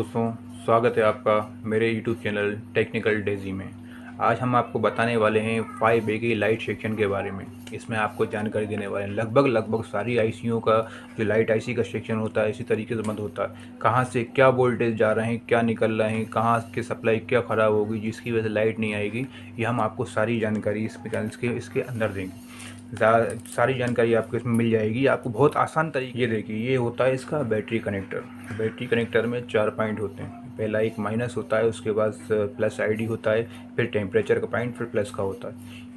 दोस्तों, स्वागत है आपका मेरे यूट्यूब चैनल टेक्निकल डेज़ी में। आज हम आपको बताने वाले हैं 5A की लाइट सेक्शन के बारे में। इसमें आपको जानकारी देने वाले हैं लगभग सारी आईसीयू का जो लाइट आईसी का सेक्शन होता है इसी तरीके से बंद होता है। कहाँ से क्या वोल्टेज जा रहे हैं, क्या निकल रहे हैं, कहाँ की सप्लाई क्या ख़राब होगी जिसकी वजह से लाइट नहीं आएगी, ये हम आपको सारी जानकारी इसके अंदर देंगे। सारी जानकारी आपको इसमें मिल जाएगी। आपको बहुत आसान तरीके, ये देखिए ये होता है इसका बैटरी कनेक्टर। बैटरी कनेक्टर में 4 पॉइंट होते हैं। पहला एक माइनस होता है, उसके बाद प्लस आईडी होता है, फिर टेम्परेचर का पॉइंट, फिर प्लस का होता है।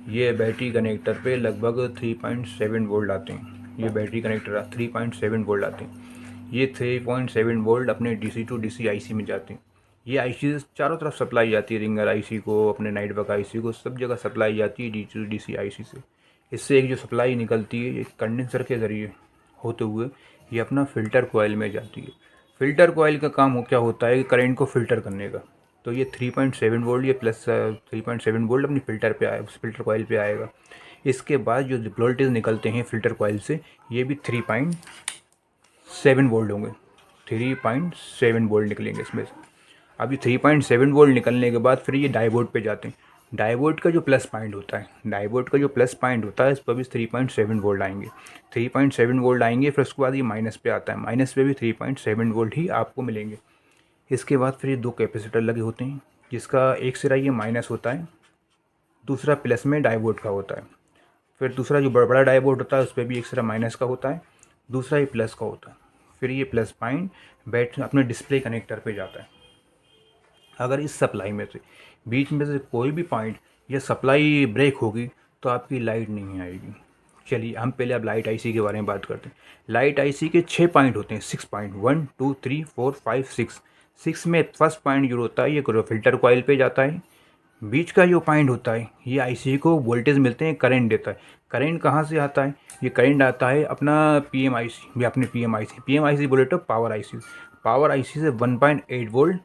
ये बैटरी कनेक्टर पे लगभग 3.7 वोल्ट आते हैं। ये बैटरी कनेक्टर 3.7 वोल्ट आते हैं। ये 3.7 वोल्ट अपने डीसी टू डीसी आईसी में जाते हैं। ये आईसी से चारों तरफ सप्लाई जाती है, रिंगर आईसी को, अपने नाइट वर्क आईसी को, सब जगह सप्लाई जाती है डीसी टू डीसी आईसी से। इससे एक जो सप्लाई निकलती है एक कंडेंसर के ज़रिए होते हुए ये अपना फ़िल्टर कॉइल में जाती है। फ़िल्टर कॉइल का काम क्या होता है कि करंट को फ़िल्टर करने का। तो ये 3.7 वोल्ट, ये प्लस 3.7 वोल्ट अपनी फ़िल्टर पे आए, उस फ़िल्टर कॉइल पे आएगा। इसके बाद जो वोल्टेज निकलते हैं फ़िल्टर कॉइल से ये भी 3.7 वोल्ट होंगे। 3.7 वोल्ट निकलेंगे इसमें से। अभी 3.7 वोल्ट निकलने के बाद फिर ये डायोड पे जाते हैं। डायोड का जो प्लस पॉइंट होता है, इस पर भी 3.7 वोल्ट आएंगे। 3.7 वोल्ट आएंगे, फिर उसके बाद ये माइनस पे आता है। माइनस पे भी 3.7 वोल्ट ही आपको मिलेंगे। इसके बाद फिर ये 2 कैपेसिटर लगे होते हैं, जिसका एक सिरा ये माइनस होता है, दूसरा प्लस में डायोड का होता है। फिर दूसरा जो बड़ा डायोड होता है उस पर भी एक सिरा माइनस का होता है, दूसरा ये प्लस का होता है। फिर ये प्लस पॉइंट बैठ अपने डिस्प्ले कनेक्टर पे जाता है। अगर इस सप्लाई में से बीच में से कोई भी पॉइंट या सप्लाई ब्रेक होगी तो आपकी लाइट नहीं आएगी। चलिए हम पहले अब लाइट आईसी के बारे में बात करते हैं। लाइट आईसी के 6 पॉइंट होते हैं, 6 पॉइंट, 1 2 3 4 5 6। 6 में फर्स्ट पॉइंट जो होता है ये फिल्टर कॉइल पे जाता है। बीच का जो पॉइंट होता है ये आईसी को वोल्टेज मिलते हैं, करंट देता है। करंट कहाँ से आता है? ये करंट आता है अपना पीएमआईसी या अपने पीएमआईसी बोले तो पावर आईसी से 1.8 वोल्ट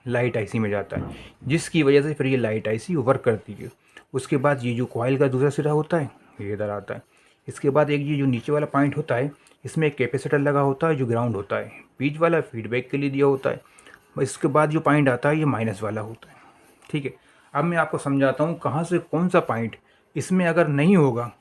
लाइट आईसी में जाता है, जिसकी वजह से फिर ये लाइट आईसी वर्क करती है। उसके बाद ये जो कॉइल का दूसरा सिरा होता है ये इधर आता है। इसके बाद एक ये जो नीचे वाला पॉइंट होता है इसमें एक कैपेसिटर लगा होता है जो ग्राउंड होता है। बीच वाला फीडबैक के लिए दिया होता है। इसके बाद जो पॉइंट आता है ये माइनस वाला होता है। ठीक है, अब मैं आपको समझाता हूँ कहाँ से कौन सा पॉइंट इसमें अगर नहीं होगा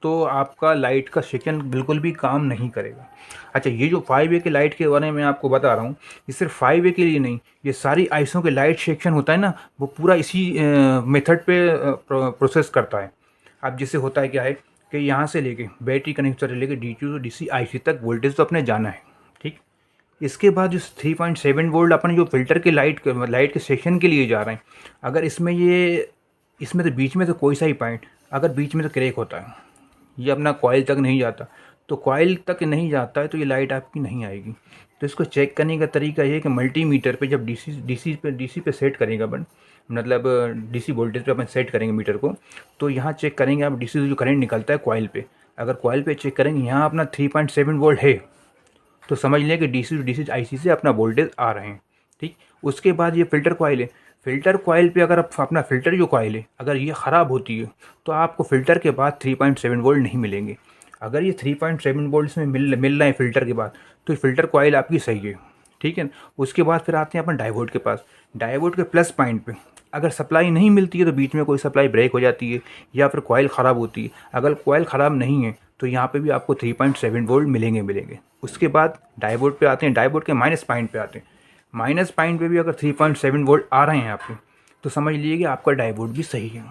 तो आपका लाइट का सेक्शन बिल्कुल भी काम नहीं करेगा। अच्छा, ये जो 5A के लाइट के बारे में आपको बता रहा हूँ, ये सिर्फ 5A के लिए नहीं, ये सारी आईसों के लाइट सेक्शन होता है ना, वो पूरा इसी मेथड पे प्रोसेस करता है। अब जिससे होता है क्या है कि यहाँ से लेके बैटरी कनेक्टर से लेके डीसी टू डीसी आईसी तक वोल्टेज तो अपने जाना है। ठीक, इसके बाद जो 3.7 वोल्ट अपन जो फिल्टर के लाइट के सेक्शन के लिए जा रहे हैं, अगर इसमें तो बीच में तो कोई सा ही पॉइंट अगर बीच में तो क्रैक होता है, ये अपना कॉइल तक नहीं जाता, तो कॉइल तक नहीं जाता है तो ये लाइट आपकी नहीं आएगी। तो इसको चेक करने का तरीका ये है कि मल्टीमीटर पे जब डीसी पे सेट करेंगे अपन, मतलब डीसी वोल्टेज पे अपन सेट करेंगे मीटर को, तो यहाँ चेक करेंगे आप डीसी से जो करंट निकलता है कॉइल पे। अगर कॉइल पे चेक करेंगे यहाँ अपना 3.7 वोल्ट है तो समझ लें कि डीसी टू डीसी आईसी से अपना वोल्टेज आ रहे हैं। ठीक, उसके बाद ये फ़िल्टर कॉइल है। फ़िल्टर कॉइल पे अगर आप अपना फ़िल्टर जो कॉइल है अगर ये ख़राब होती है तो आपको फ़िल्टर के बाद 3.7 वोल्ट नहीं मिलेंगे। अगर ये 3.7 वोल्ट इसमें मिल रहे हैं फ़िल्टर के बाद तो फ़िल्टर कॉइल आपकी सही है। ठीक है, उसके बाद फिर आते हैं अपन डायोड के पास। डायोड के प्लस पॉइंट पे अगर सप्लाई नहीं मिलती है तो बीच में कोई सप्लाई ब्रेक हो जाती है या फिर कॉइल ख़राब होती है। अगर कॉइल ख़राब नहीं है तो यहाँ पे भी आपको 3.7 वोल्ट मिलेंगे। उसके बाद डायोड पे आते हैं, डायोड के माइनस पॉइंट पे आते हैं। माइनस पॉइंट पे भी अगर 3.7 वोल्ट आ रहे हैं आपके तो समझ लीजिए कि आपका डायोड भी सही है।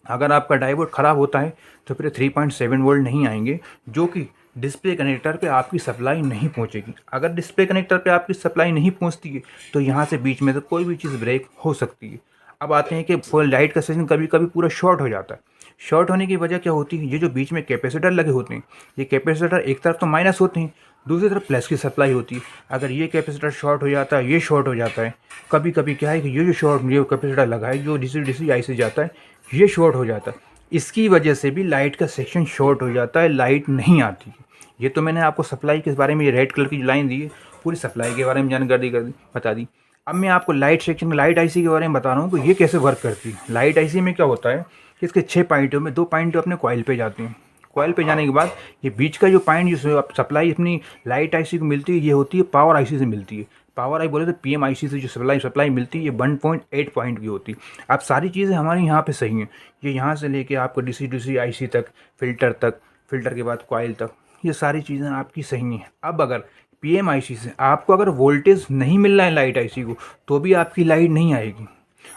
अगर आपका डायोड ख़राब होता है तो फिर 3.7 वोल्ट नहीं आएंगे, जो कि डिस्प्ले कनेक्टर पे आपकी सप्लाई नहीं पहुंचेगी। अगर डिस्प्ले कनेक्टर पे आपकी सप्लाई नहीं पहुंचती है तो यहाँ से बीच में से कोई भी चीज़ ब्रेक हो सकती है। अब आते हैं कि फुल लाइट का सेक्शन कभी कभी पूरा शॉर्ट हो जाता है। शॉर्ट होने की वजह क्या होती है? ये जो बीच में कैपेसिटर लगे होते हैं, ये कैपेसिटर एक तरफ तो माइनस होते हैं, दूसरी तरफ प्लस की सप्लाई होती है। अगर ये कैपेसिटर शॉर्ट हो जाता है, ये शॉर्ट हो जाता है, कभी कभी क्या है कि ये जो कैपेसिटर लगा है जो डीसी डीसी आई से जाता है ये शॉर्ट हो जाता है। इसकी वजह से भी लाइट का सेक्शन शॉर्ट हो जाता है, लाइट नहीं आती है। ये तो मैंने आपको सप्लाई के बारे में, ये रेड कलर की जो लाइन दी है पूरी सप्लाई के बारे में जानकारी बता दी। अब मैं आपको लाइट सेक्शन लाइट आईसी के बारे में बता रहा हूँ कि ये कैसे वर्क करती है। लाइट आईसी में क्या होता है कि इसके 6 पॉइंटों में 2 पॉइंट अपने कॉइल पे जाते हैं। कॉइल पे जाने के बाद ये बीच का जो पॉइंट जो सप्लाई अपनी लाइट आईसी को मिलती है ये होती है पावर आईसी से मिलती है। पावर आई बोले तो PMIC से जो सप्लाई मिलती है ये 1.8 पॉइंट की होती है। अब सारी चीज़ें हमारी यहाँ पे सही हैं, ये यहाँ से लेके आपको DC IC तक, फिल्टर के बाद कॉइल तक, ये सारी चीज़ें आपकी सही हैं। अब अगर PMIC से आपको अगर वोल्टेज नहीं मिल रहा है लाइट IC को, तो भी आपकी लाइट नहीं आएगी।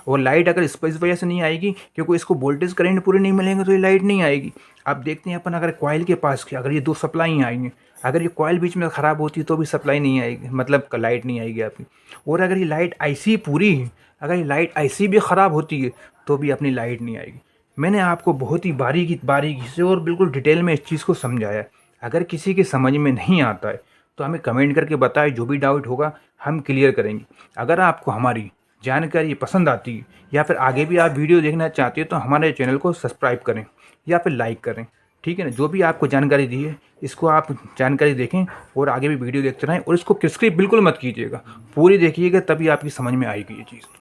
और लाइट अगर इस वजह से नहीं आएगी क्योंकि इसको वोल्टेज करंट पूरे नहीं मिलेंगे तो ये लाइट नहीं आएगी। अब देखते हैं अपन अगर कॉइल के पास की अगर ये 2 सप्लाई आएंगे, अगर ये कॉइल बीच में ख़राब होती है तो भी सप्लाई नहीं आएगी, मतलब लाइट नहीं आएगी आपकी। और अगर ये लाइट IC पूरी है, अगर ये लाइट IC भी ख़राब होती है तो भी अपनी लाइट नहीं आएगी। मैंने आपको बहुत ही बारीकी से और बिल्कुल डिटेल में इस चीज़ को समझाया है। अगर किसी के समझ में नहीं आता है तो हमें कमेंट करके बताएं, जो भी डाउट होगा हम क्लियर करेंगे। अगर आपको हमारी जानकारी पसंद आती है या फिर आगे भी आप वीडियो देखना चाहते हो तो हमारे चैनल को सब्सक्राइब करें या फिर लाइक करें, ठीक है ना। जो भी आपको जानकारी दी है इसको आप जानकारी देखें और आगे भी वीडियो देखते रहें, और इसको स्किप बिल्कुल मत कीजिएगा, पूरी देखिएगा तभी आपकी समझ में आएगी ये चीज़।